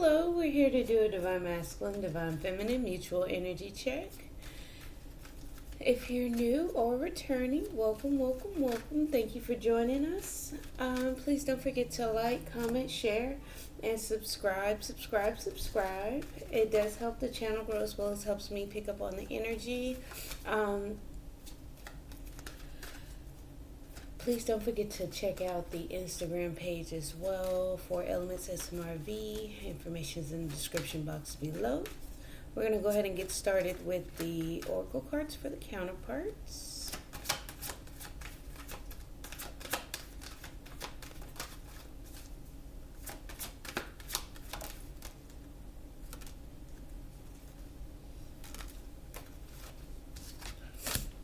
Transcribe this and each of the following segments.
Hello, we're here to do a Divine Masculine, Divine Feminine mutual energy check. If you're new or returning, welcome, welcome, welcome. Thank you for joining us. Please don't forget to like, comment, share, and subscribe. It does help the channel grow as well as helps me pick up on the energy. Please don't forget to check out the Instagram page as well for Elements SMRV. Information is in the description box below. We're going to go ahead and get started with the Oracle cards for the counterparts.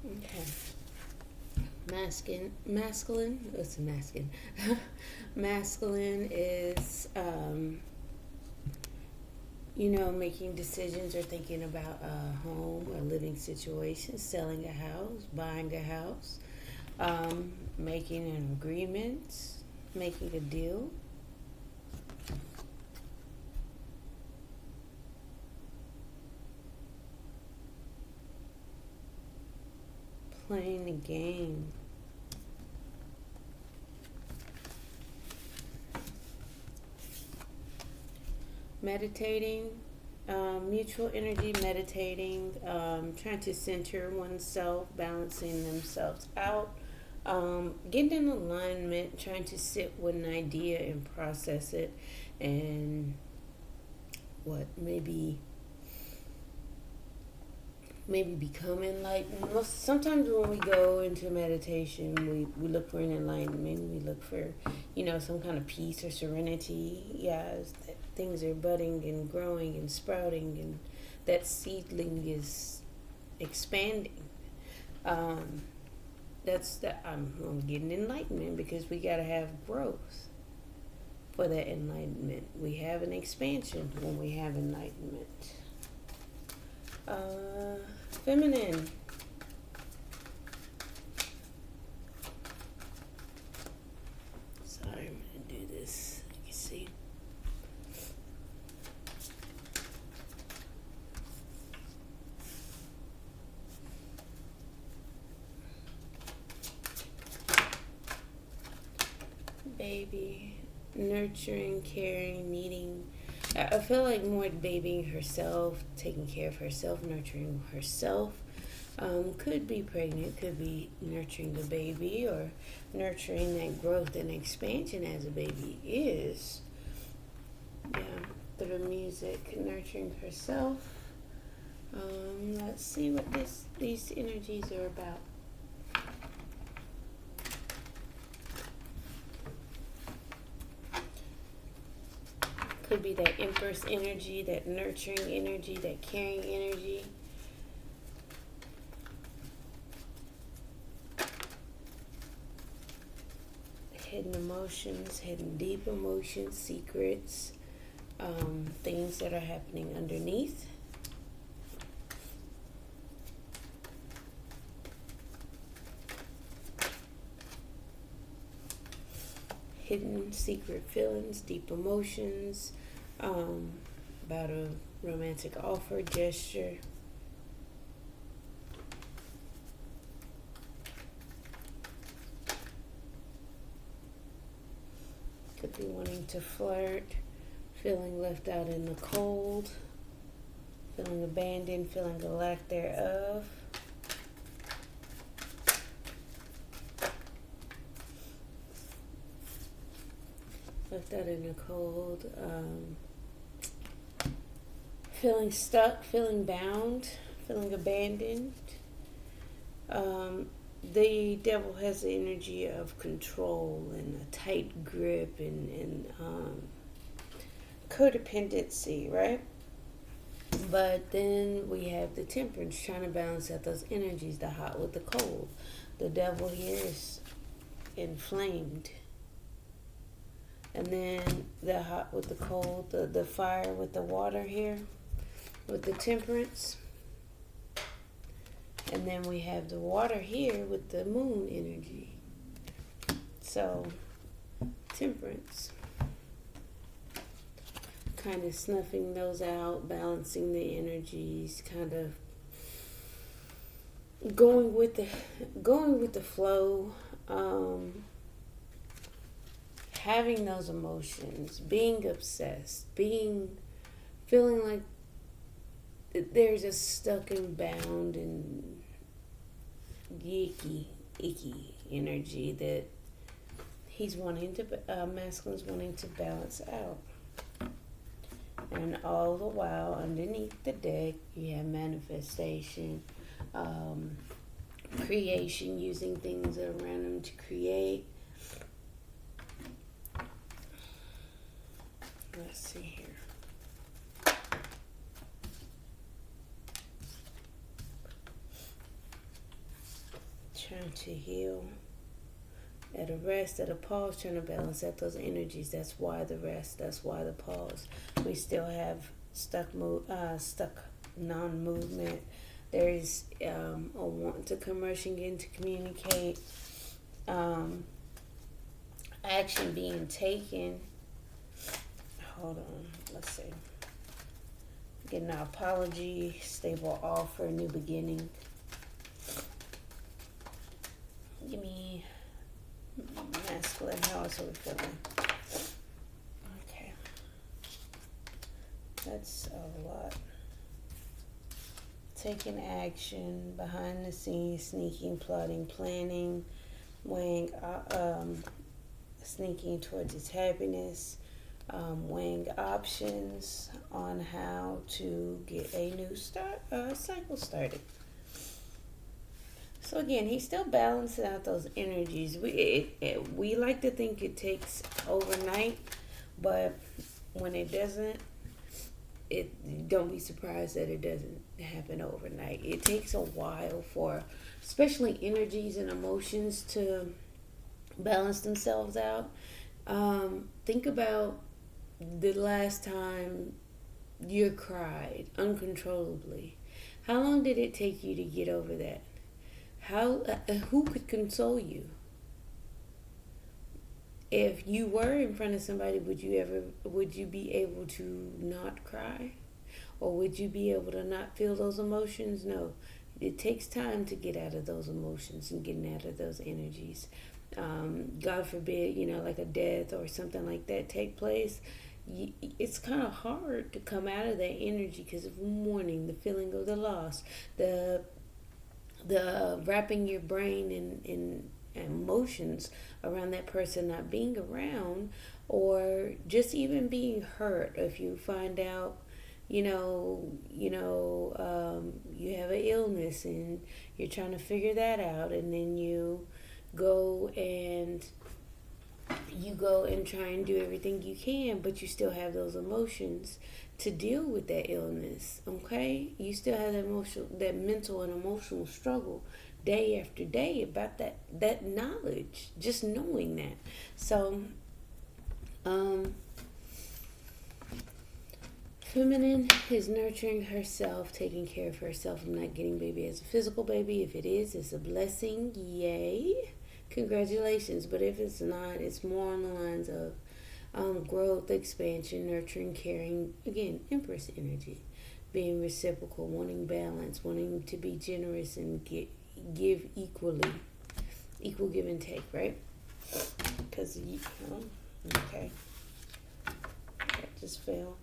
Okay. Masculine is making decisions or thinking about a home, a living situation, selling a house, buying a house, making an agreement, making a deal. Playing the game. Meditating, mutual energy, meditating, trying to center oneself, balancing themselves out, getting in alignment, trying to sit with an idea and process it, and maybe become enlightened. Sometimes when we go into meditation, we look for an enlightenment. We look for, some kind of peace or serenity. Things are budding and growing and sprouting, and that seedling is expanding. I'm getting enlightenment because we got to have growth for that enlightenment. We have an expansion when we have enlightenment. Feminine. Sorry, I'm going to do this. You can see. Baby. Nurturing, caring, needing. I feel like more babying herself, taking care of herself, nurturing herself. Could be pregnant, could be nurturing the baby or nurturing that growth and expansion as a baby is. Through music, nurturing herself. Let's see what these energies are about. Could be that Empress energy, that nurturing energy, that caring energy. Hidden emotions, hidden deep emotions, secrets, things that are happening underneath. Hidden secret feelings, deep emotions, about a romantic offer, gesture. Could be wanting to flirt, feeling left out in the cold, feeling abandoned, feeling a lack thereof. Left out in the cold, feeling stuck, feeling bound, feeling abandoned. The devil has the energy of control and a tight grip and codependency, right? But then we have the temperance trying to balance out those energies, the hot with the cold. The devil here is inflamed. And then the hot with the cold, the fire with the water here, with the temperance. And then we have the water here with the moon energy. So, temperance. kind of snuffing those out, balancing the energies, kind of going with the flow, having those emotions, being obsessed, feeling like they're just stuck and bound and icky energy that masculine's wanting to balance out. And all the while, underneath the deck, you have manifestation, creation, using things that are around them to create. Let's see here. Trying to heal. At a rest, at a pause, trying to balance out those energies. That's why the rest. That's why the pause. We still have stuck non-movement. There is a want to come rushing in to communicate. Action being taken. Hold on. Let's see. Getting an apology, stable offer, new beginning. Give me masculine. How else are we feeling? Okay. That's a lot. Taking action, behind the scenes, sneaking, plotting, planning, weighing, sneaking towards its happiness, weighing options on how to get a new cycle started. So again, he's still balancing out those energies. We like to think it takes overnight, but when it doesn't, don't be surprised that it doesn't happen overnight. It takes a while for, especially energies and emotions, to balance themselves out. Think about the last time you cried uncontrollably. How long did it take you to get over that? Who could console you? If you were in front of somebody, would you be able to not cry? Or would you be able to not feel those emotions? No. It takes time to get out of those emotions and getting out of those energies. God forbid, like a death or something like that take place. It's kind of hard to come out of that energy because of mourning, the feeling of the loss, the wrapping your brain in emotions around that person not being around, or just even being hurt. If you find out, you have an illness and you're trying to figure that out, and then you go and try and do everything you can, but you still have those emotions to deal with that illness. Okay, you still have that mental and emotional struggle day after day about that knowledge, just knowing that. So feminine is nurturing herself, taking care of herself. I'm not getting baby as a physical baby. If it is, it's a blessing. Yay, congratulations. But if it's not, it's more on the lines of growth, expansion, nurturing, caring. Again, Empress energy, being reciprocal, wanting balance, wanting to be generous and give equally, equal give and take, right? Because okay, that just fell.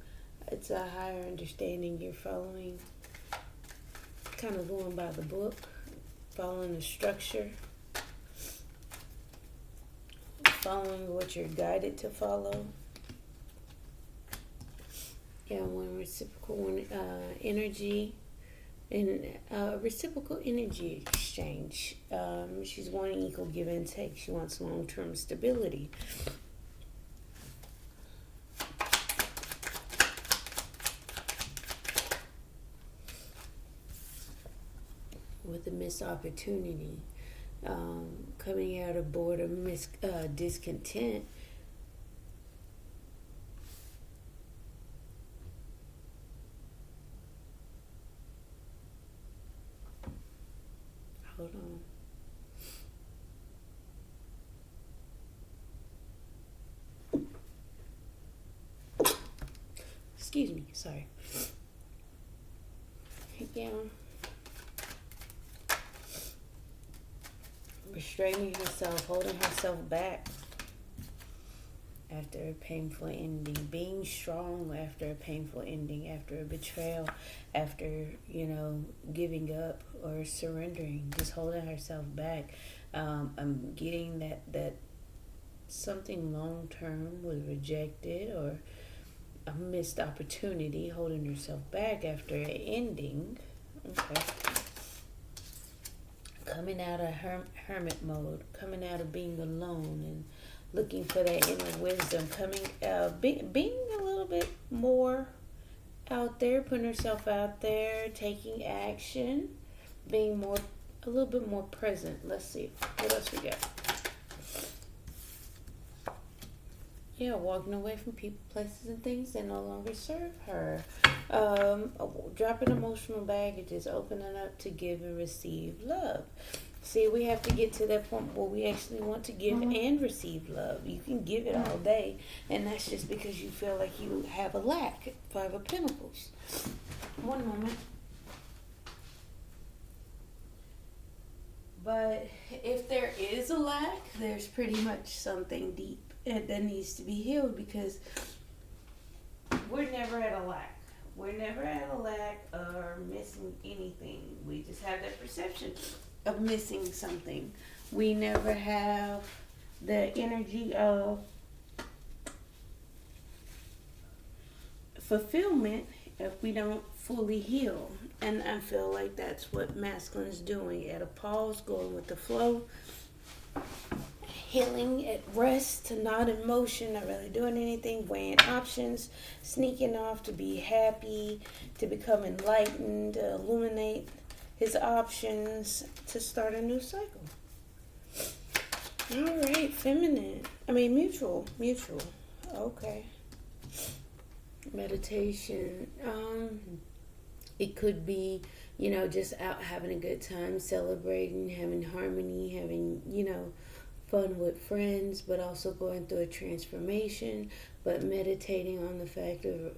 It's a higher understanding you're following, kind of going by the book, following the structure, following what you're guided to follow. Yeah, one reciprocal energy and reciprocal energy exchange. She's wanting equal give and take. She wants long-term stability. With a missed opportunity, coming out of boredom, discontent. Hold on. Excuse me, sorry. Yeah. Restraining herself, holding herself back after a painful ending, being strong after a painful ending, after a betrayal, after, giving up or surrendering, just holding herself back. I'm getting that something long term was rejected, or a missed opportunity, holding herself back after an ending. Okay. Coming out of hermit mode, coming out of being alone and looking for that inner wisdom, being a little bit more out there, putting herself out there, taking action, being a little bit more present. Let's see what else we got. Yeah, walking away from people, places, and things that no longer serve her. Dropping emotional baggages, opening up to give and receive love. See, we have to get to that point where we actually want to give and receive love. You can give it all day, and that's just because you feel like you have a lack. Five of Pentacles. One moment. But if there is a lack, there's pretty much something deep that needs to be healed, because we're never at a lack. We're never at a lack or missing anything. We just have that perception of missing something. We never have the energy of fulfillment if we don't fully heal. And I feel like that's what masculine is doing. At a pause, going with the flow, healing at rest, not in motion, not really doing anything, weighing options, sneaking off to be happy, to become enlightened, to illuminate his options, to start a new cycle. All right, feminine. Mutual. Okay. Meditation. It could be, just out having a good time, celebrating, having harmony, having, fun with friends, but also going through a transformation, but meditating on the fact of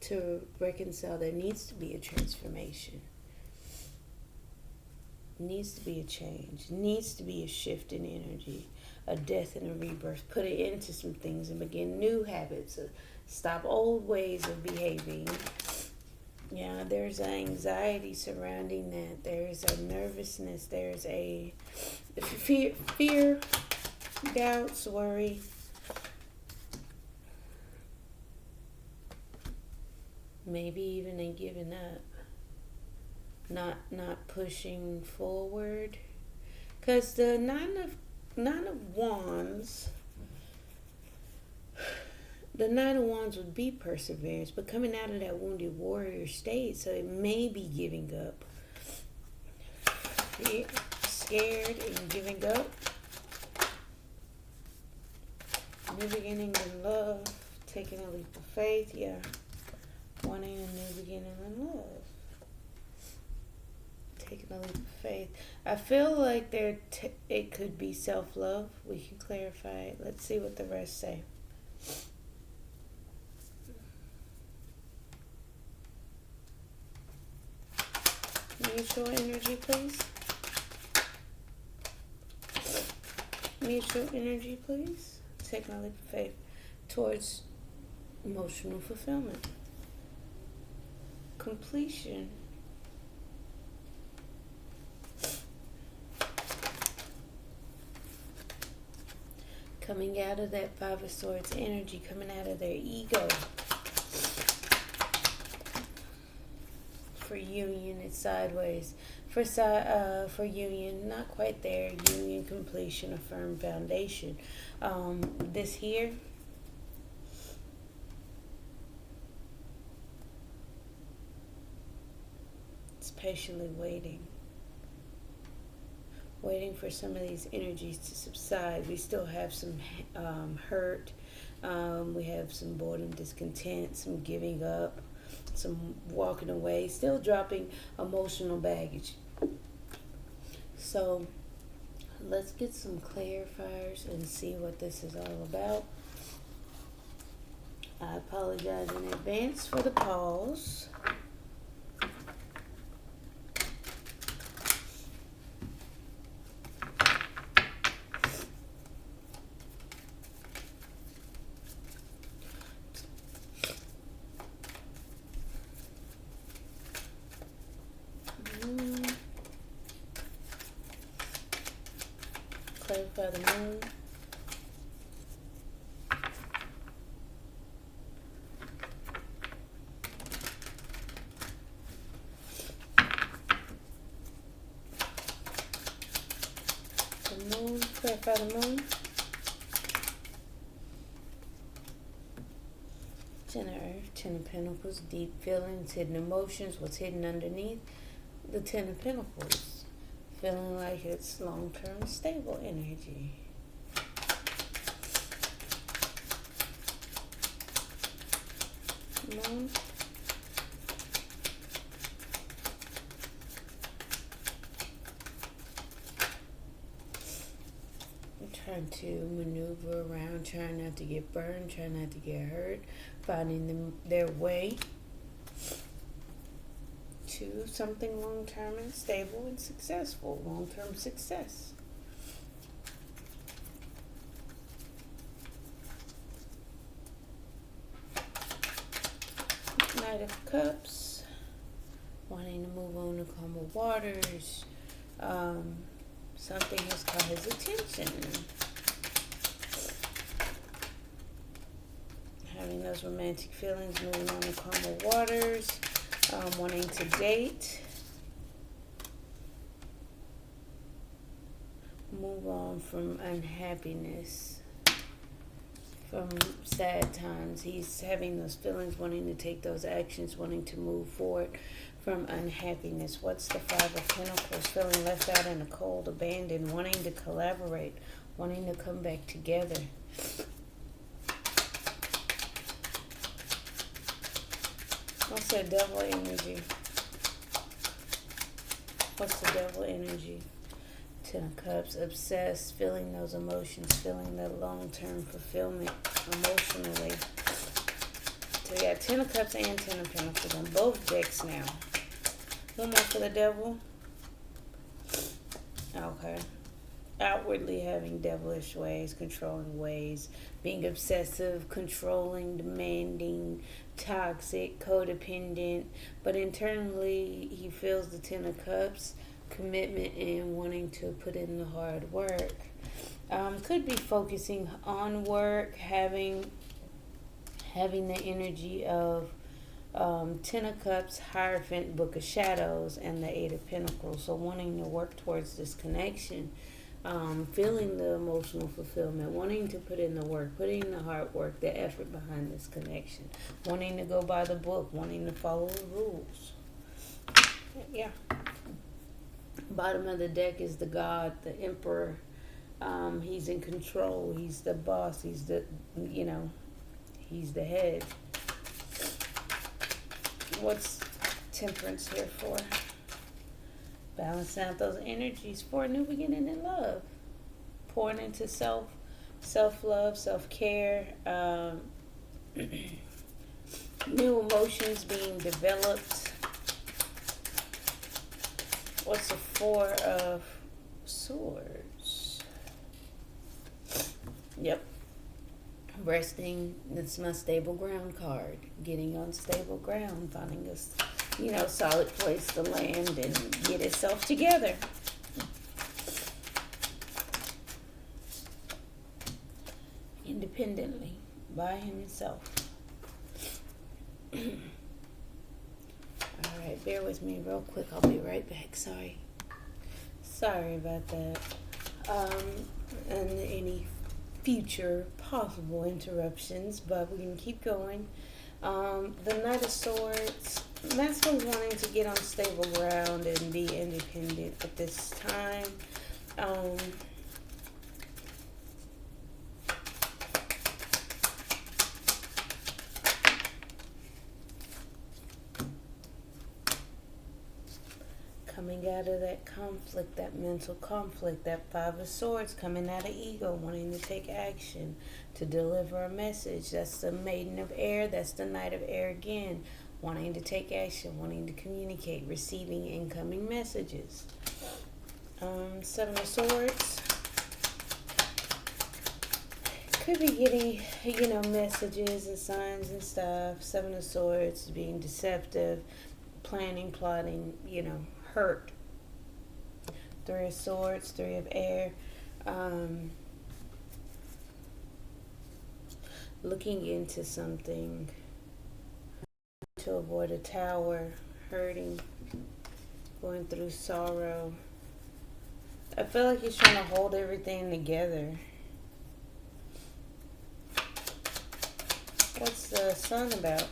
to reconcile there needs to be a transformation. Needs to be a change. Needs to be a shift in energy, a death and a rebirth. Put it into some things and begin new habits. Stop old ways of behaving. Yeah, there's an anxiety surrounding that. There's a nervousness. There's a fear, doubts, worry. Maybe even a giving up. Not pushing forward. Because the Nine of Wands... The Nine of Wands would be perseverance, but coming out of that wounded warrior state, so it may be giving up. Scared and giving up. New beginning in love. Taking a leap of faith, yeah. Wanting a new beginning in love. Taking a leap of faith. I feel like it could be self-love. We can clarify it. Let's see what the rest say. Mutual energy, please. Mutual energy, please. Taking a leap of faith towards emotional fulfillment. Completion. Coming out of that Five of Swords energy, coming out of their ego. For union, it's sideways. For union, not quite there. Union, completion, a firm foundation. This here, it's patiently waiting for some of these energies to subside. We still have some hurt. We have some boredom, discontent, some giving up, some walking away, still dropping emotional baggage. So let's get some clarifiers and see what this is all about. I apologize in advance for the pause. Clarify the moon. The moon. Clarify the moon. Ten of Earth, Ten of Pentacles, deep feelings, hidden emotions, what's hidden underneath the Ten of Pentacles. Feeling like it's long-term stable energy. Moon. Trying to maneuver around, trying not to get burned, trying not to get hurt, finding their way to something long-term and stable and successful, long-term success. Knight of Cups, wanting to move on to calmer waters. Something has caught his attention. Having those romantic feelings, moving on to calmer waters, wanting to date. Move on from unhappiness, from sad times. He's having those feelings, wanting to take those actions, wanting to move forward from unhappiness. What's the Five of Pentacles? Feeling left out in the cold, abandoned, wanting to collaborate, wanting to come back together. What's the Devil energy? What's the Devil energy? Ten of Cups, obsessed, feeling those emotions, feeling the long-term fulfillment emotionally. So we got Ten of Cups and Ten of Pentacles on both decks now. One more for the Devil. Okay. Outwardly having devilish ways, controlling ways, being obsessive, controlling, demanding, toxic, codependent. But internally, he feels the Ten of Cups, commitment and wanting to put in the hard work. Could be focusing on work, having the energy of Ten of Cups, Hierophant, Book of Shadows, and the Eight of Pentacles. So wanting to work towards this connection, feeling the emotional fulfillment, wanting to put in the work, putting in the hard work, the effort behind this connection, wanting to go by the book, wanting to follow the rules. Yeah. Bottom of the deck is the God, the Emperor. He's in control. He's the boss. He's the, he's the head. What's Temperance here for? Balance out those energies for a new beginning in love. Pouring into self-love, self-care. New emotions being developed. What's the Four of Swords? Yep. Resting. That's my stable ground card. Getting on stable ground. Finding a solid place to land and get itself together. Independently. By himself. Alright, bear with me real quick. I'll be right back. Sorry about that. And any future possible interruptions, but we can keep going. The Knight of Swords. Masculine wanting to get on stable ground and be independent at this time. Coming out of that conflict, that mental conflict, that Five of Swords, coming out of ego, wanting to take action, to to deliver a message. That's the Maiden of Air. That's the Knight of Air again. Wanting to take action, wanting to communicate, receiving incoming messages. Seven of Swords. Could be getting, messages and signs and stuff. Seven of Swords, being deceptive, planning, plotting, hurt. Three of Swords, Three of Air. Looking into something to avoid a tower, hurting, going through sorrow. I feel like he's trying to hold everything together. What's the Sun about?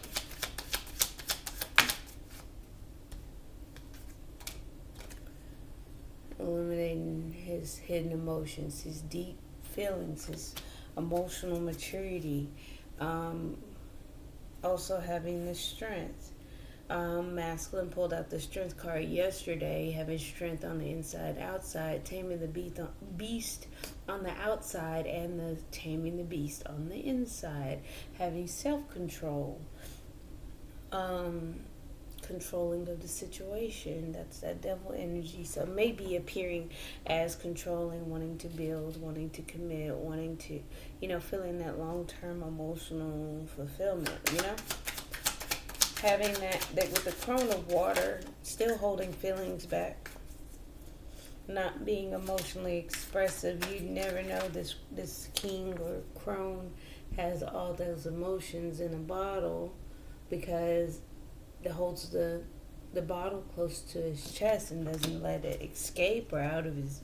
Eliminating his hidden emotions, his deep feelings, his emotional maturity. Also having the Strength. Masculine pulled out the Strength card yesterday, having strength on the inside, outside, taming the beast on the outside, and the taming the beast on the inside, having self-control, controlling of the situation. That's that devil energy. So maybe appearing as controlling, wanting to build, wanting to commit, wanting to, feeling that long-term emotional fulfillment, having that with the Crone of Water, still holding feelings back, not being emotionally expressive. You never know, this king or crone has all those emotions in a bottle because it holds the bottle close to his chest and doesn't let it escape or out of his,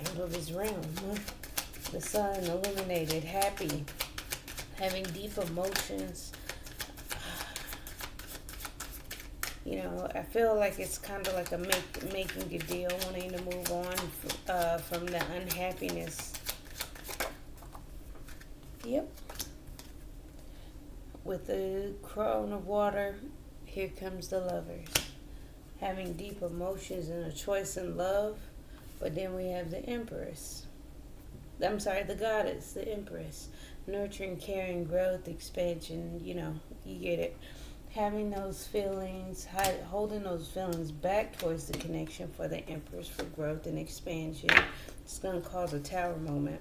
out of his realm. The Sun, illuminated, happy, having deep emotions. I feel like it's kind of like a making a deal, wanting to move on from the unhappiness. Yep. With the Crone of Water, here comes the Lovers. Having deep emotions and a choice in love. But then we have the Empress. The Goddess, the Empress. Nurturing, caring, growth, expansion, you get it. Having those feelings, holding those feelings back towards the connection for the Empress for growth and expansion. It's going to cause a tower moment.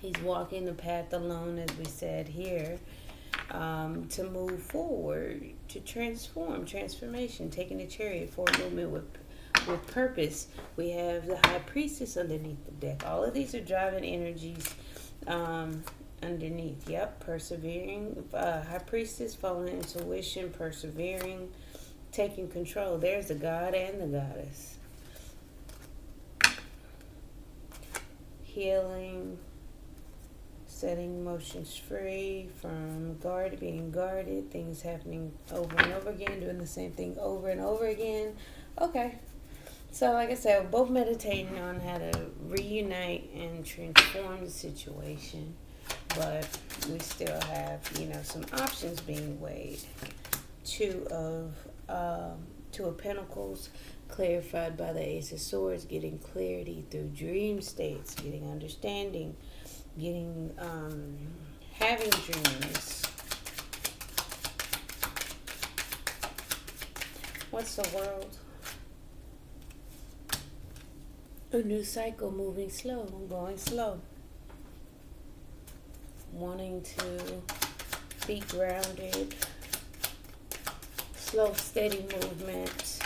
He's walking the path alone, as we said here, to move forward, to transformation, taking the Chariot for a movement with purpose. We have the High Priestess underneath the deck. All of these are driving energies underneath. Yep, persevering. High Priestess, following intuition, persevering, taking control. There's the God and the Goddess. Healing, setting emotions free from being guarded, things happening over and over again, doing the same thing over and over again. Okay. So, like I said, we're both meditating on how to reunite and transform the situation. But we still have, some options being weighed. Two of Pentacles, clarified by the Ace of Swords, getting clarity through dream states, getting understanding, getting, having dreams. What's the World? A new cycle, moving slow, going slow. Wanting to be grounded, slow, steady movement.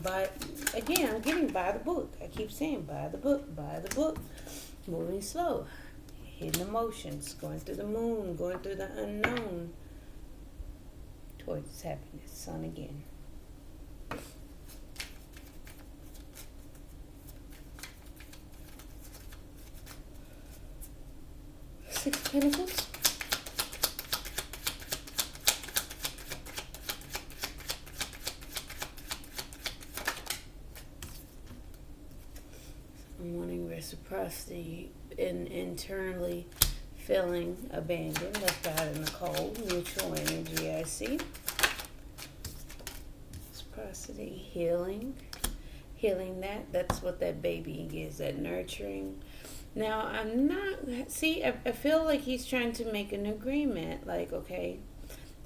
But again, I'm getting by the book. I keep saying by the book, moving slow, hidden emotions, going through the moon, going through the unknown, towards happiness. Sun again. Six of Pentacles. Wanting reciprocity and internally feeling abandoned, left out in the cold, mutual energy, I see. Reciprocity, healing that's what that baby is, that nurturing, Now, I'm not, see, I feel like he's trying to make an agreement. Like, okay,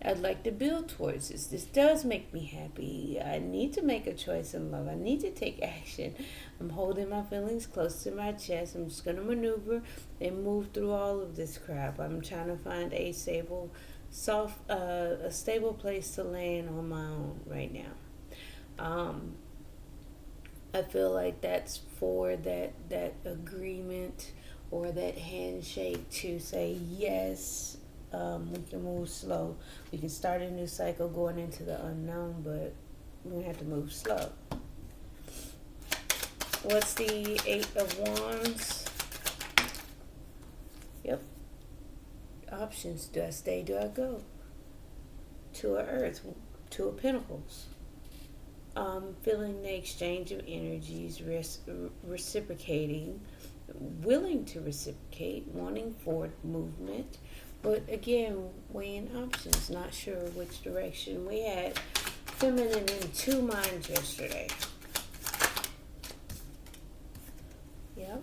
I'd like to build towards this. This does make me happy. I need to make a choice in love. I need to take action. I'm holding my feelings close to my chest. I'm just going to maneuver and move through all of this crap. I'm trying to find a stable place to land on my own right now. I feel like that's for that agreement or that handshake to say yes. We can move slow. We can start a new cycle going into the unknown, but we have to move slow. What's the Eight of Wands? Yep. Options. Do I stay? Do I go? Two of Earth. Two of Pentacles. Feeling the exchange of energies, reciprocating, willing to reciprocate, wanting forward movement, but again, weighing options, not sure which direction. We had feminine in two minds yesterday. Yep.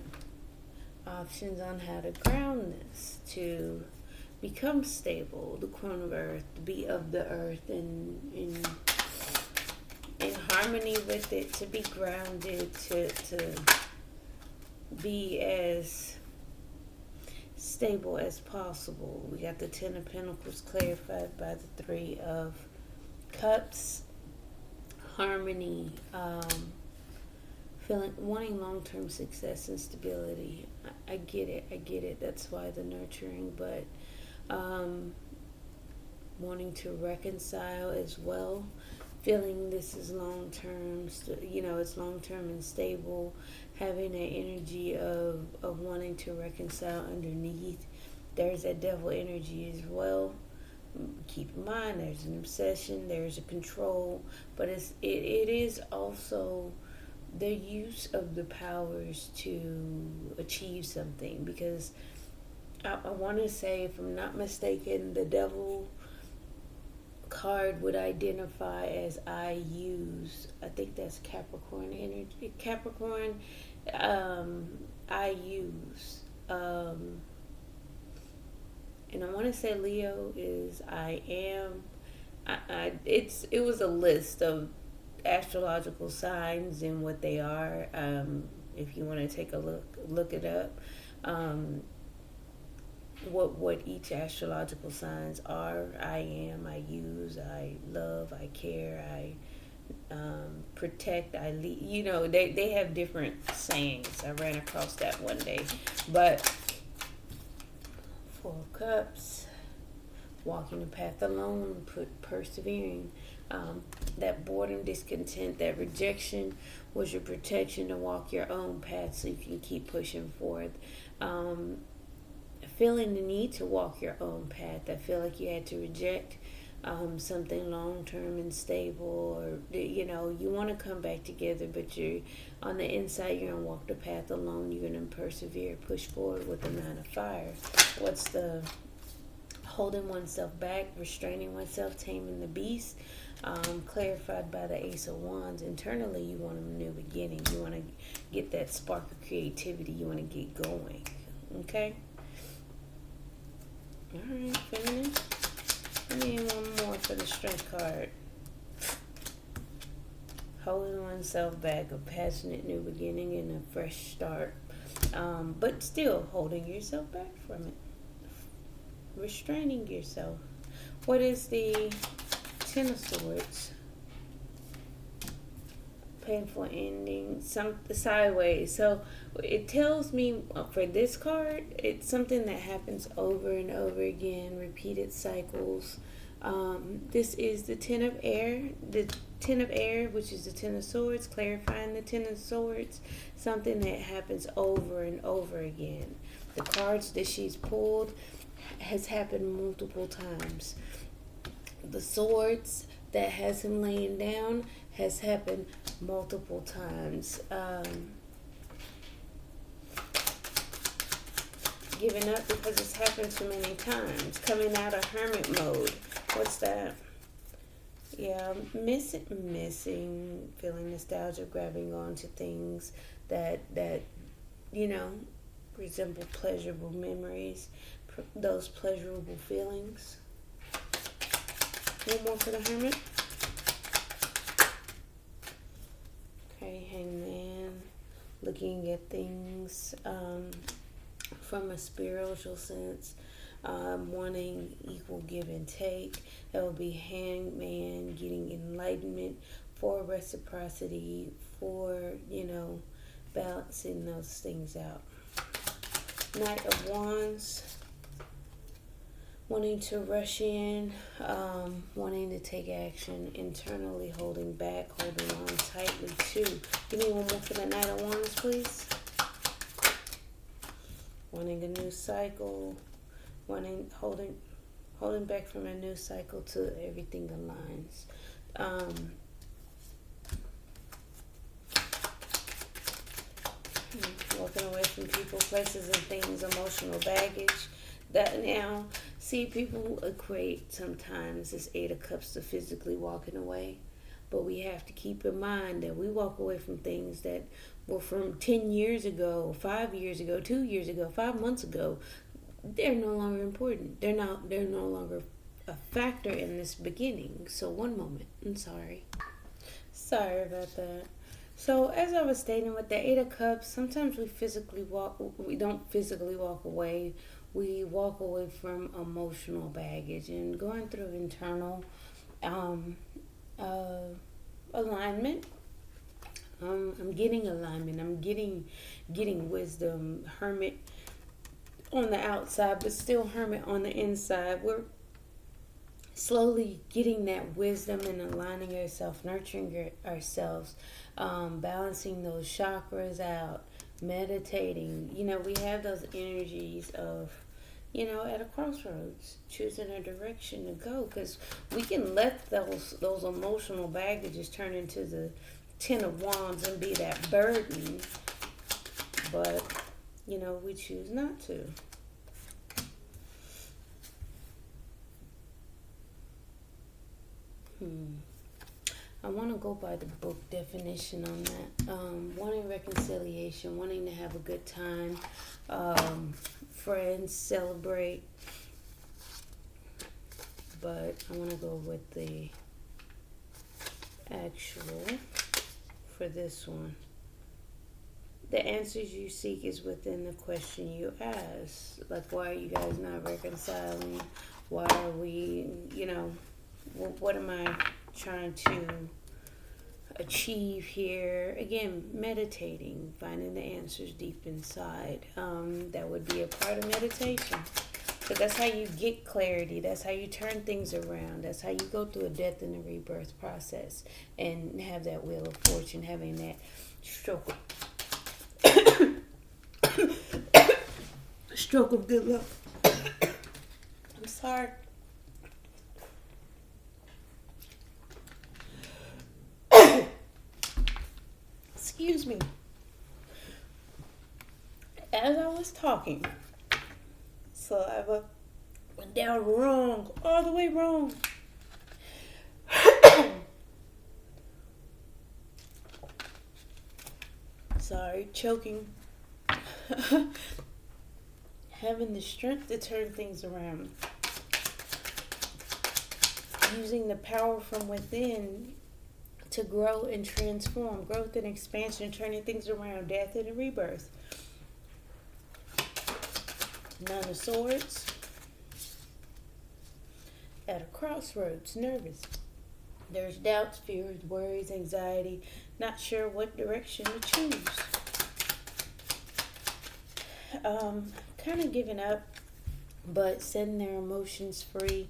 Options on how to ground this, to become stable, the crown of earth, to be of the earth and in harmony with it, to be grounded, to be as stable as possible. We got the Ten of Pentacles clarified by the Three of Cups. Harmony, wanting long-term success and stability. I get it. That's why the nurturing, but wanting to reconcile as well. Feeling this is long-term, it's long-term and stable. Having that energy of wanting to reconcile underneath. There's that devil energy as well. Keep in mind, there's an obsession, there's a control, but it is also the use of the powers to achieve something. Because I want to say, if I'm not mistaken, the devil card would identify as I use. I think that's Capricorn energy. Capricorn, I use. And I want to say Leo is I am. It was a list of astrological signs and what they are. If you want to take a look it up. What each astrological signs are. I am, I use, I love, I care, I protect, I lead. They have different sayings. I ran across that one day. But Four of Cups, walking the path alone, persevering. That boredom, discontent, that rejection was your protection to walk your own path so you can keep pushing forward. Feeling the need to walk your own path. I feel like you had to reject something long-term and stable, or you want to come back together, but you're on the inside, you're going to walk the path alone. You're going to persevere, push forward with the Nine of Fire. What's the holding oneself back, restraining oneself, taming the beast, clarified by the Ace of Wands. Internally, you want a new beginning. You want to get that spark of creativity. You want to get going. Okay? Alright, feminine. I need one more for the strength card. Holding oneself back, a passionate new beginning and a fresh start. But still holding yourself back from it. Restraining yourself. What is the Ten of Swords? Painful ending, sideways. So it tells me for this card, it's something that happens over and over again, repeated cycles. This is the Ten of Air, which is the Ten of Swords, clarifying the Ten of Swords, something that happens over and over again. The cards that she's pulled has happened multiple times. The swords that has him laying down has happened multiple times. Giving up because it's happened too many times. Coming out of hermit mode. What's that? Yeah, missing, feeling nostalgia, grabbing onto things that resemble pleasurable memories, those pleasurable feelings. One more for the Hermit. Okay, Hangman, looking at things from a spiritual sense, wanting equal give and take. That would be Hangman, getting enlightenment for reciprocity, for, balancing those things out. Knight of Wands, wanting to rush in, wanting to take action, internally holding back, holding on tightly too. Give me one more for the Knight of Wands, please. Wanting a new cycle, holding back from a new cycle till everything aligns. Walking away from people, places, and things, emotional baggage. That now, see, people equate sometimes this Eight of Cups to physically walking away. But we have to keep in mind that we walk away from things that were from 10 years ago, 5 years ago, 2 years ago, 5 months ago. They're no longer important. They're no longer a factor in this beginning. So one moment. I'm sorry. Sorry about that. So as I was stating with the Eight of Cups, sometimes we don't physically walk away. We walk away from emotional baggage and going through internal alignment. I'm getting alignment. I'm getting wisdom. Hermit on the outside, but still Hermit on the inside. We're slowly getting that wisdom and aligning ourselves, nurturing ourselves, balancing those chakras out, meditating. We have those energies of, at a crossroads, choosing a direction to go, because we can let those emotional baggages turn into the Ten of Wands and be that burden, but we choose not to. I want to go by the book definition on that. Wanting reconciliation, wanting to have a good time, friends, celebrate. But I want to go with the actual for this one. The answers you seek is within the question you ask. Like, why are you guys not reconciling? Why are we, what am I trying to achieve here? Again, meditating, finding the answers deep inside. That would be a part of meditation. So that's how you get clarity. That's how you turn things around. That's how you go through a death and a rebirth process and have that wheel of fortune, having that stroke of good luck. I'm sorry. Excuse me. As I was talking, saliva went down wrong, all the way wrong. Sorry, choking. Having the strength to turn things around. Using the power from within to grow and transform. Growth and expansion, turning things around. Death and a rebirth. Nine of Swords. At a crossroads, nervous. There's doubts, fears, worries, anxiety, not sure what direction to choose. Kind of giving up, but setting their emotions free.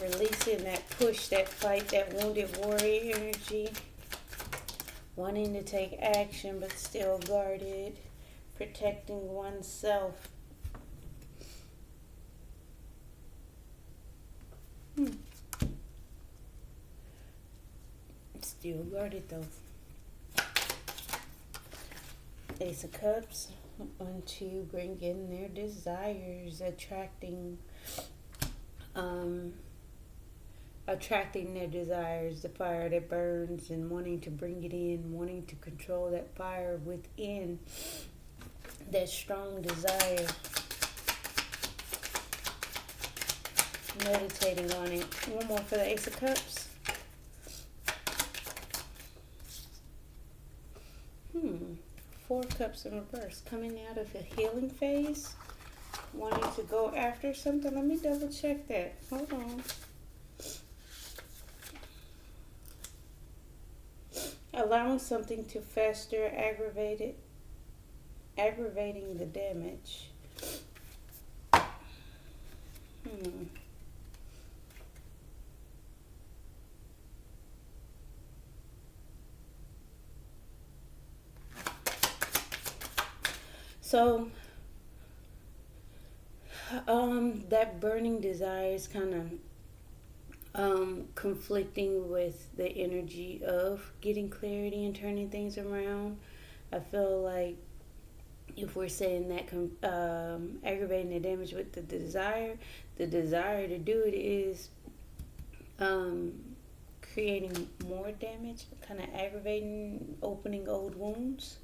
Releasing that push, that fight, that wounded warrior energy. Wanting to take action, but still guarded. Protecting oneself. Still guarded though. Ace of Cups, on to bring in their desires, attracting attracting their desires, the fire that burns, and wanting to bring it in, wanting to control that fire within, that strong desire, meditating on it. One more for the Ace of Cups. Four Cups in reverse, coming out of a healing phase, wanting to go after something. Let me double check that. Hold on. Allowing something to fester, aggravating the damage. So, that burning desire is kind of conflicting with the energy of getting clarity and turning things around. I feel like if we're saying that aggravating the damage with the desire to do it is creating more damage, kind of aggravating, opening old wounds,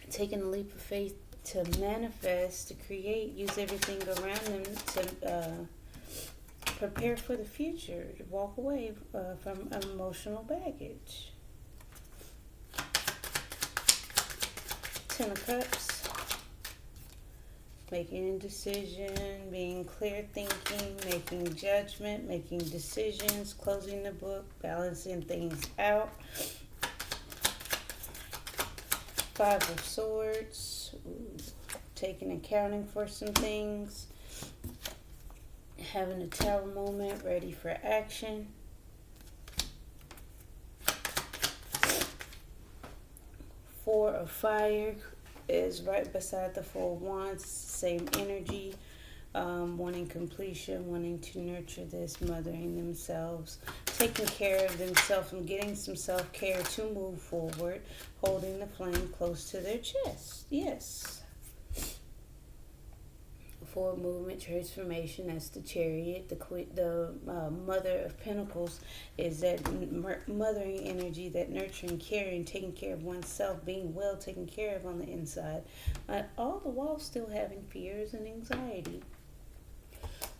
taking a leap of faith to manifest, to create, use everything around them to prepare for the future, to walk away from emotional baggage. Ten of Cups, making a decision, being clear thinking, making judgment, making decisions, closing the book, balancing things out. Five of Swords, taking accounting for some things, having a Tower moment, ready for action. Four of Fire is right beside the Four of Wands, same energy, wanting completion, wanting to nurture this, mothering themselves, taking care of themselves and getting some self-care to move forward, holding the flame close to their chest. Yes. For movement, transformation, that's the Chariot. The Mother of Pentacles is that mothering energy, that nurturing, caring, taking care of oneself, being well taken care of on the inside, all the while still having fears and anxiety.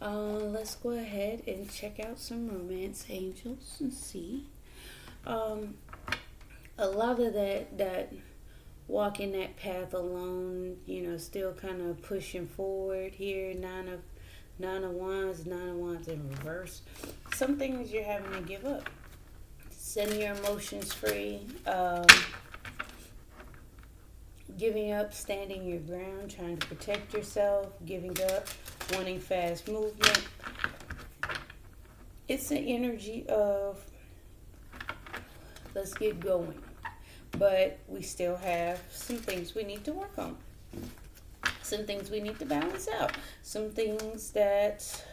Let's go ahead and check out some romance angels and see. A lot of that walking that path alone, still kind of pushing forward here. Nine of Wands in reverse. Some things you're having to give up. Setting your emotions free. Giving up, standing your ground, trying to protect yourself, giving up, wanting fast movement. It's an energy of let's get going. But we still have some things we need to work on. Some things we need to balance out. Some things that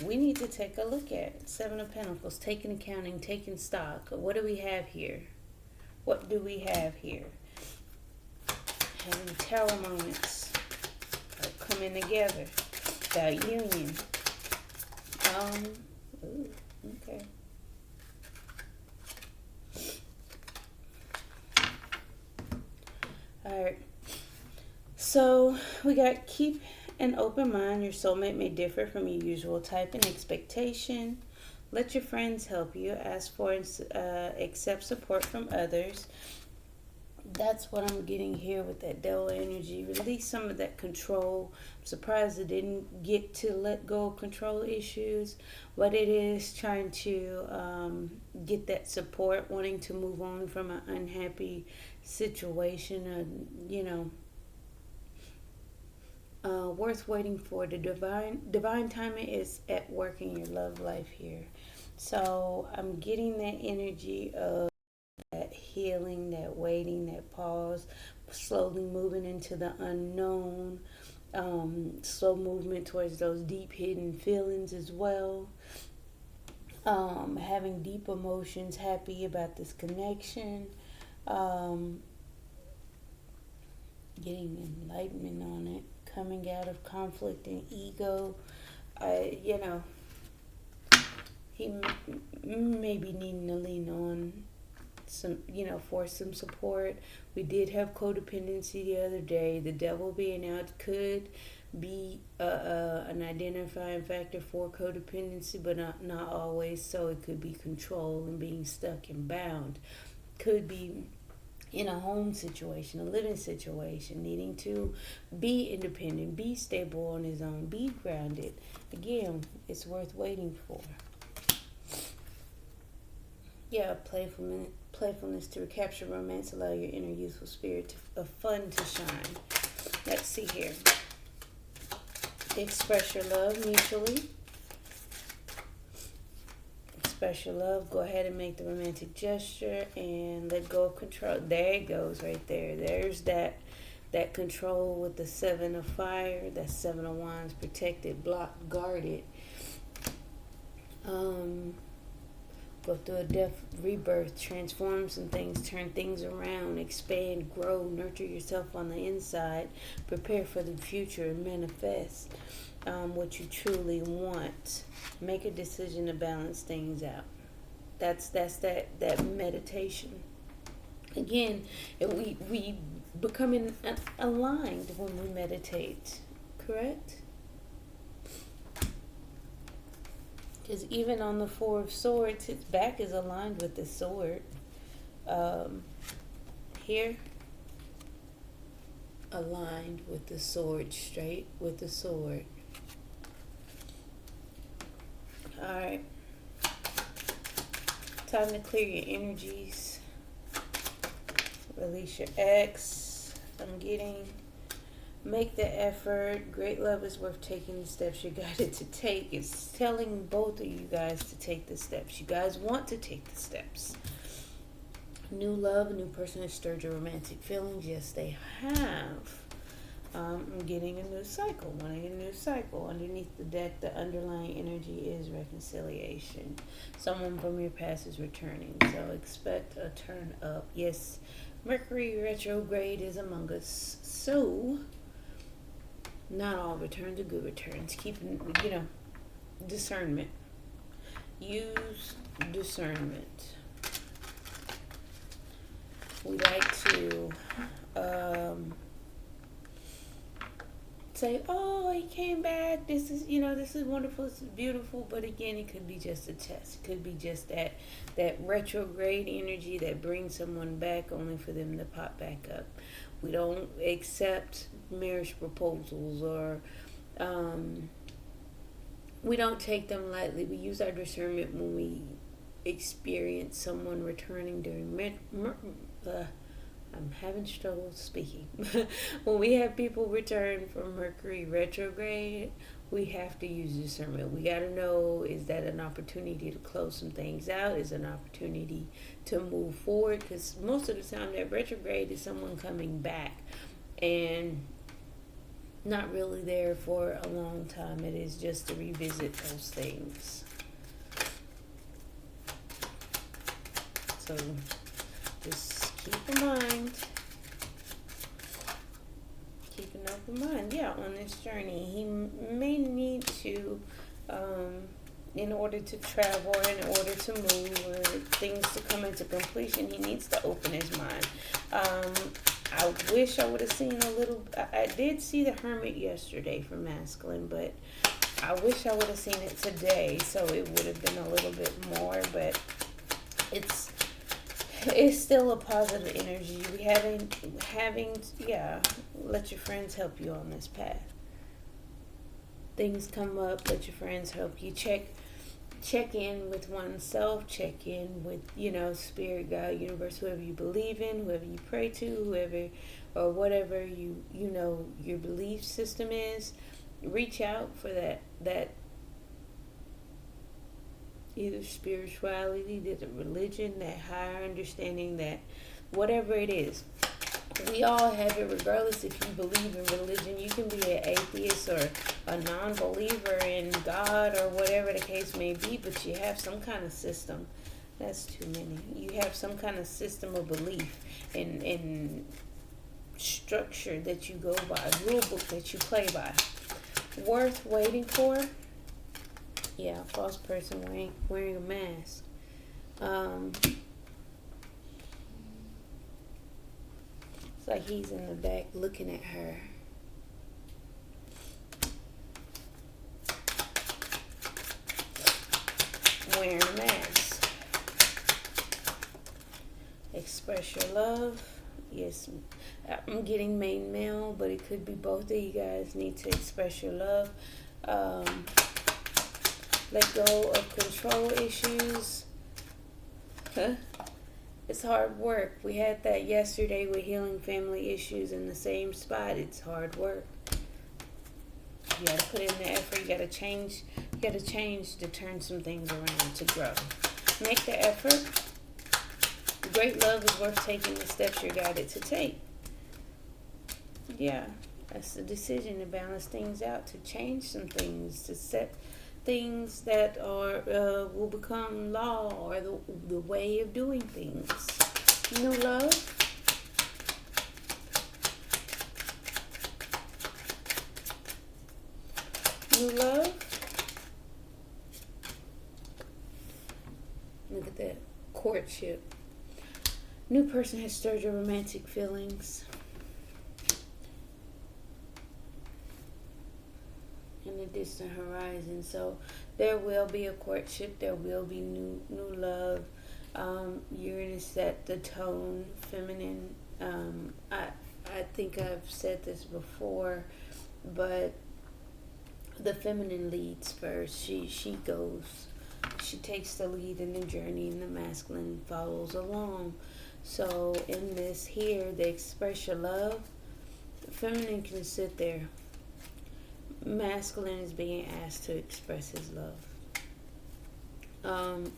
we need to take a look at. Seven of Pentacles, taking accounting, taking stock. What do we have here? What do we have here? Having Tower moments. Coming together. That union. Okay. Alright, so we got keep an open mind. Your soulmate may differ from your usual type and expectation. Let your friends help you. Ask for and accept support from others. That's what I'm getting here with that Devil energy. Release some of that control. I'm surprised I didn't get to let go of control issues. But it is trying to get that support, wanting to move on from an unhappy situation. Worth waiting for. The divine timing is at work in your love life here. So I'm getting that energy of that healing, that waiting, that pause, slowly moving into the unknown, slow movement towards those deep hidden feelings as well, having deep emotions, happy about this connection, getting enlightenment on it, coming out of conflict and ego. may be needing to lean on some, for some support. We did have codependency the other day. The devil being out could be an identifying factor for codependency, but not always. So it could be control and being stuck and bound. Could be in a home situation, a living situation, needing to be independent, be stable on his own, be grounded. Again, it's worth waiting for. Yeah, playfulness to recapture romance, allow your inner youthful spirit of fun to shine. Let's see here. Express your love mutually. Express your love. Go ahead and make the romantic gesture and let go of control. There it goes right there. There's that control with the 7 of fire. That 7 of wands, protected, blocked, guarded. Go through a death, rebirth, transform some things, turn things around, expand, grow, nurture yourself on the inside, prepare for the future, and manifest what you truly want. Make a decision to balance things out. That's that meditation. Again, we becoming aligned when we meditate, correct? Because even on the 4 of swords, his back is aligned with the sword. Here, aligned with the sword, straight with the sword. Alright. Time to clear your energies. Release your ex. I'm getting... Make the effort. Great love is worth taking the steps you're guided to take. It's telling both of you guys to take the steps. You guys want to take the steps. New love, a new person has stirred your romantic feelings. Yes, they have. I'm getting a new cycle. Wanting a new cycle. Underneath the deck, the underlying energy is reconciliation. Someone from your past is returning. So expect a turn up. Yes, Mercury retrograde is among us. So... not all returns are good returns. Keeping, discernment. Use discernment. We like to say, oh, he came back. This is wonderful. This is beautiful. But again, it could be just a test. It could be just that retrograde energy that brings someone back only for them to pop back up. We don't accept marriage proposals or we don't take them lightly. We use our discernment when we experience someone returning during I'm having trouble speaking. When we have people return from Mercury retrograde, we have to use discernment. We got to know, is that an opportunity to close some things out? Is it an opportunity to move forward? Because most of the time that retrograde is someone coming back and not really there for a long time. It is just to revisit those things. So just keep in mind. Keep an open mind. Yeah, on this journey, he may need to, in order to travel, in order to move, or things to come into completion, he needs to open his mind. I wish I would have seen a little... I did see the Hermit yesterday for masculine, but I wish I would have seen it today, so it would have been a little bit more, but it's still a positive energy. We let your friends help you on this path. Things come up, let your friends help you. Check in with oneself, check in with, spirit, God, universe, whoever you believe in, whoever you pray to, whoever or whatever your belief system is. Reach out for that either spirituality, that religion, that higher understanding, that whatever it is. We all have it, regardless if you believe in religion. You can be an atheist or a non-believer in God or whatever the case may be, but you have some kind of system. That's too many. You have some kind of system of belief and structure that you go by, rule book that you play by. Worth waiting for. Yeah, false person wearing a mask. Um, it's like he's in the back looking at her. Wearing a mask. Express your love. Yes, I'm getting main male, but it could be both of you guys need to express your love. Let go of control issues. It's hard work. We had that yesterday with healing family issues in the same spot. It's hard work. You gotta put in the effort. You gotta change. You gotta change to turn some things around, to grow. Make the effort. Great love is worth taking the steps you're guided to take. Yeah, that's the decision to balance things out, to change some things, to set things that are will become law, or the way of doing things. New love. New love. Look at that. Courtship. New person has stirred your romantic feelings. In the distant horizon. So there will be a courtship. There will be new love. You're going to set the tone, feminine. I think I've said this before, but the feminine leads first. She goes. She takes the lead in the journey, and the masculine follows along. So in this here, the express your love, the feminine can sit there. Masculine is being asked to express his love.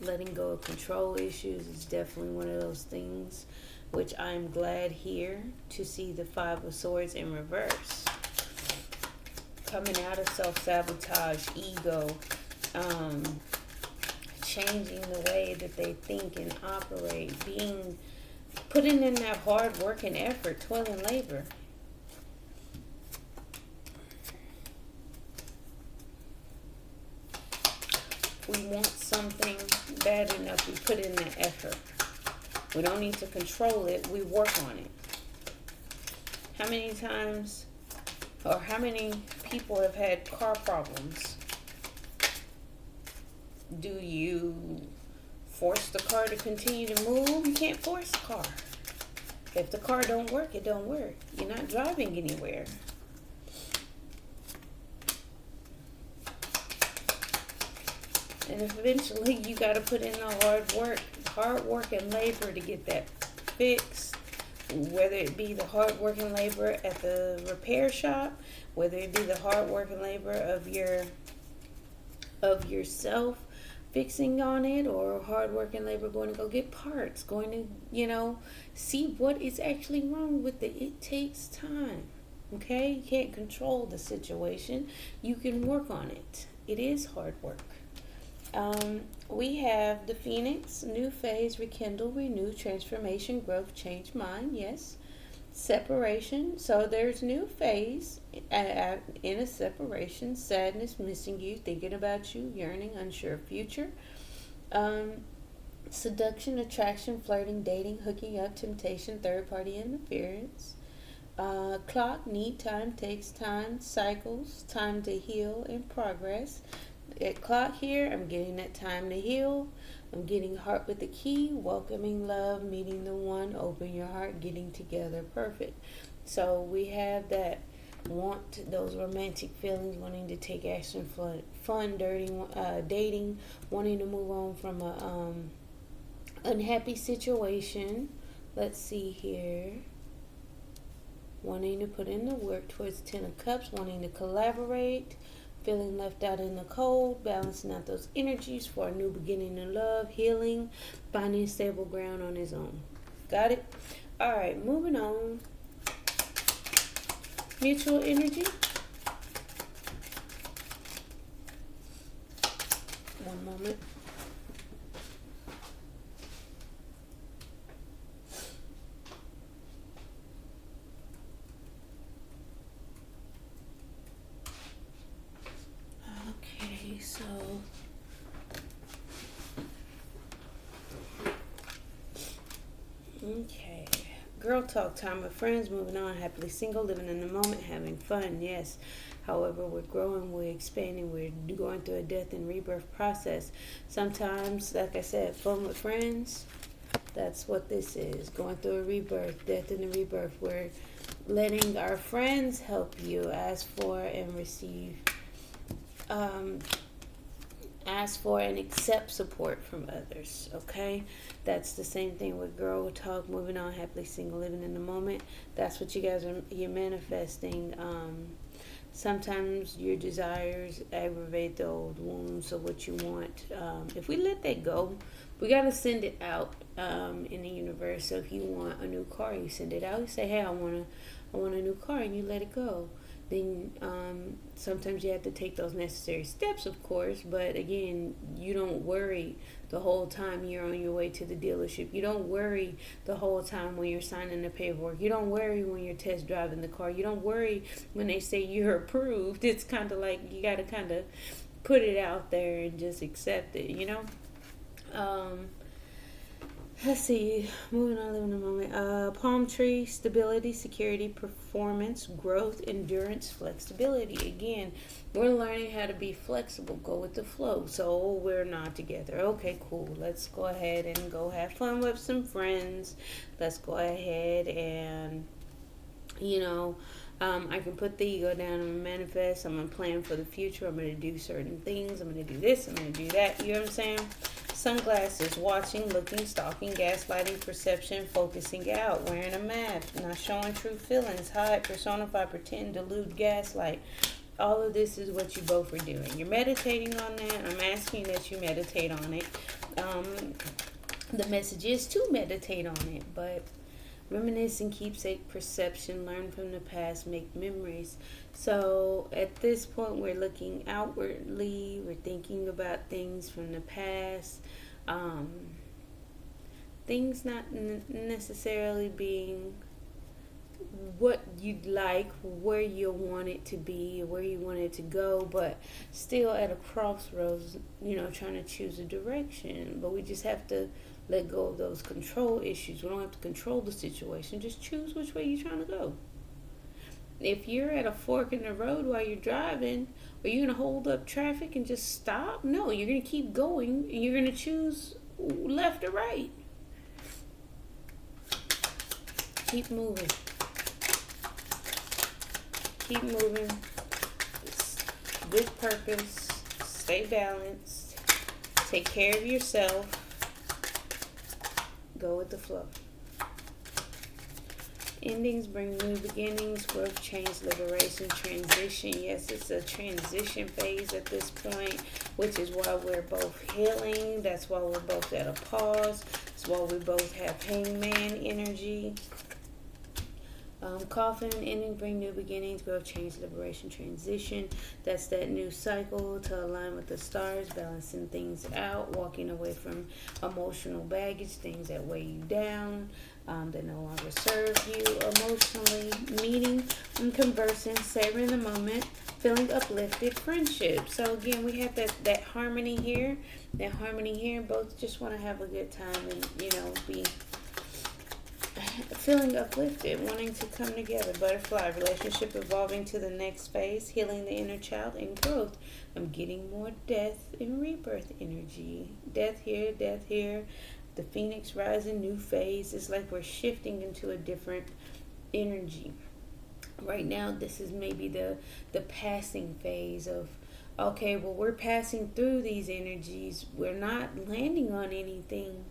Letting go of control issues is definitely one of those things, which I'm glad here to see the Five of Swords in reverse. Coming out of self-sabotage, ego, changing the way that they think and operate, putting in that hard work and effort, toil and labor. We want something bad enough, we put in that effort. We don't need to control it, we work on it. How many times, or how many people have had car problems? Do you force the car to continue to move? You can't force the car. If the car don't work, it don't work. You're not driving anywhere. And eventually you got to put in the hard work and labor to get that fixed. Whether it be the hard work and labor at the repair shop, whether it be the hard work and labor of yourself fixing on it, or hard work and labor going to go get parts, going to, see what is actually wrong with it. It takes time. Okay? You can't control the situation. You can work on it. It is hard work. We have the Phoenix, new phase, rekindle, renew, transformation, growth, change, mind. Yes. Separation. So there's new phase in a separation. Sadness, missing you, thinking about you, yearning, unsure future. Seduction, attraction, flirting, dating, hooking up, temptation, third party interference. Clock, need time, takes time, cycles, time to heal and progress. At clock here, I'm getting that time to heal. I'm getting heart with the key, welcoming love, meeting the one, open your heart, getting together, perfect. So we have that want, those romantic feelings, wanting to take action, fun, dating, wanting to move on from a unhappy situation. Let's see here. Wanting to put in the work towards 10 of Cups, wanting to collaborate, feeling left out in the cold, balancing out those energies for a new beginning in love, healing, finding stable ground on his own. Got it? All right, moving on. Mutual energy. One moment. Okay, so Girl talk time with friends, moving on, happily single, living in the moment, having fun. Yes. However, we're growing, we're expanding, we're going through a death and rebirth process. Sometimes, like I said, fun with friends. That's what this is. Going through a rebirth, death and a rebirth. We're letting our friends help you ask for and receive, um, ask for and accept support from others. Okay, that's the same thing with girl talk, moving on, happily single, living in the moment. That's what you guys are, you're manifesting. Sometimes your desires aggravate the old wounds of what you want. If we let that go, we got to send it out in the universe. So if you want a new car, you send it out. You say, hey, I want a new car, and you let it go. Then sometimes you have to take those necessary steps, of course. But again, you don't worry the whole time you're on your way to the dealership. You don't worry the whole time when you're signing the paperwork. You don't worry when you're test driving the car. You don't worry when they say you're approved. It's kind of like you got to kind of put it out there and just accept it, you know? Let's see. Moving on, living in the moment. Palm tree, stability, security, performance, growth, endurance, flexibility. Again, we're learning how to be flexible, go with the flow. So we're not together. Okay, cool. Let's go ahead and go have fun with some friends. Let's go ahead and, you know, I can put the ego down and manifest. I'm going to plan for the future. I'm going to do certain things. I'm going to do this. I'm going to do that. You know what I'm saying? Sunglasses, watching, looking, stalking, gaslighting, perception, focusing out, wearing a mask, not showing true feelings, hide, personify, pretend, delude, gaslight. All of this is what you both are doing. You're meditating on that. I'm asking that you meditate on it. The message is to meditate on it, but reminisce and keepsake, perception, learn from the past, make memories. So at this point, we're looking outwardly. We're thinking about things from the past. Things not necessarily being what you'd like, where you want it to be, where you want it to go, but still at a crossroads, you know, trying to choose a direction. But we just have to let go of those control issues. We don't have to control the situation. Just choose which way you're trying to go. If you're at a fork in the road while you're driving, are you going to hold up traffic and just stop? No, you're going to keep going, and you're going to choose left or right. Keep moving. Keep moving. With purpose. Stay balanced. Take care of yourself. Go with the flow. Endings bring new beginnings, growth, change, liberation, transition. Yes, it's a transition phase at this point, which is why we're both healing. That's why we're both at a pause. That's why we both have hangman energy. Coffin, ending, bring new beginnings, growth, change, liberation, transition. That's that new cycle to align with the stars, balancing things out, walking away from emotional baggage, things that weigh you down, that no longer serve you emotionally, meeting and conversing, savoring the moment, feeling uplifted, friendship. So again, we have that harmony here, both just want to have a good time and, you know, be feeling uplifted, wanting to come together. Butterfly, relationship evolving to the next phase, healing the inner child and growth. I'm getting more death and rebirth energy. Death here, death here. The phoenix rising, new phase. It's like we're shifting into a different energy. Right now, this is maybe the passing phase of, okay, well, we're passing through these energies. We're not landing on anything,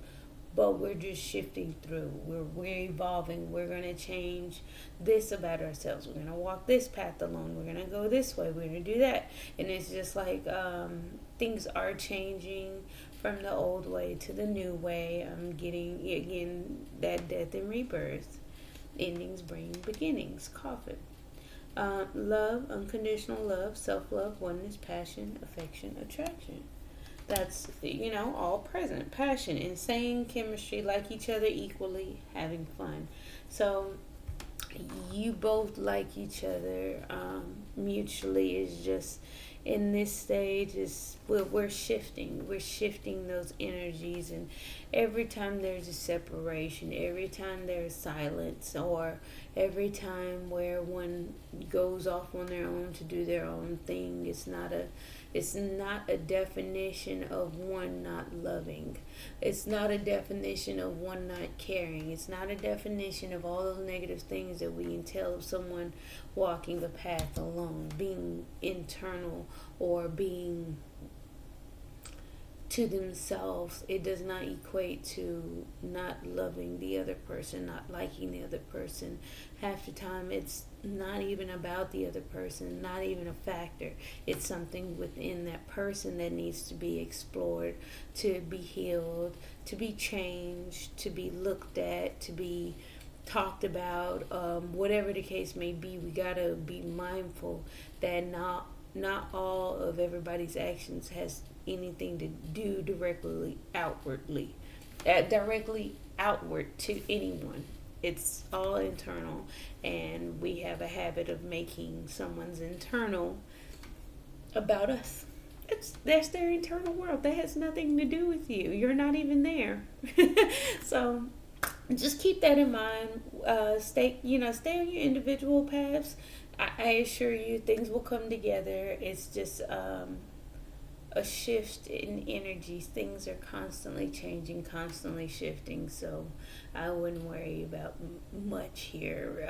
but we're just shifting through. We're evolving. We're going to change this about ourselves. We're going to walk this path alone. We're going to go this way. We're going to do that. And it's just like things are changing from the old way to the new way. I'm getting, again, that death and rebirth. Endings bring beginnings. Coffin. Love, unconditional love, self-love, oneness, passion, affection, attraction. That's, you know, all present. Passion, insane chemistry, like each other equally, having fun. So you both like each other mutually. Is just, in this stage is we're shifting those energies, and every time there's a separation, every time there's silence, or every time where one goes off on their own to do their own thing, it's not a definition of one not loving. It's not a definition of one not caring. It's not a definition of all those negative things that we entail of someone walking a path alone, being internal or being to themselves. It does not equate to not loving the other person, not liking the other person. Half the time it's not even about the other person, not even a factor. It's something within that person that needs to be explored, to be healed, to be changed, to be looked at, to be talked about. Whatever the case may be, we gotta be mindful that not all of everybody's actions has anything to do directly outward to anyone. It's all internal, and we have a habit of making someone's internal about us. That's their internal world. That has nothing to do with you. You're not even there. So just keep that in mind. Stay on your individual paths. I assure you, things will come together. It's just a shift in energies. Things are constantly changing, constantly shifting. So I wouldn't worry about much here.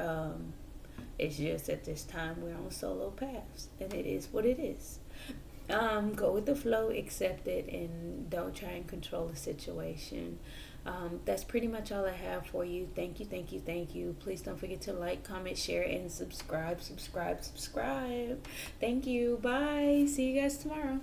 It's just at this time we're on solo paths, and it is what it is. Go with the flow, accept it, and don't try and control the situation. That's pretty much all I have for you. Thank you, thank you, thank you. Please don't forget to like, comment, share, and subscribe. Thank you. Bye. See you guys tomorrow.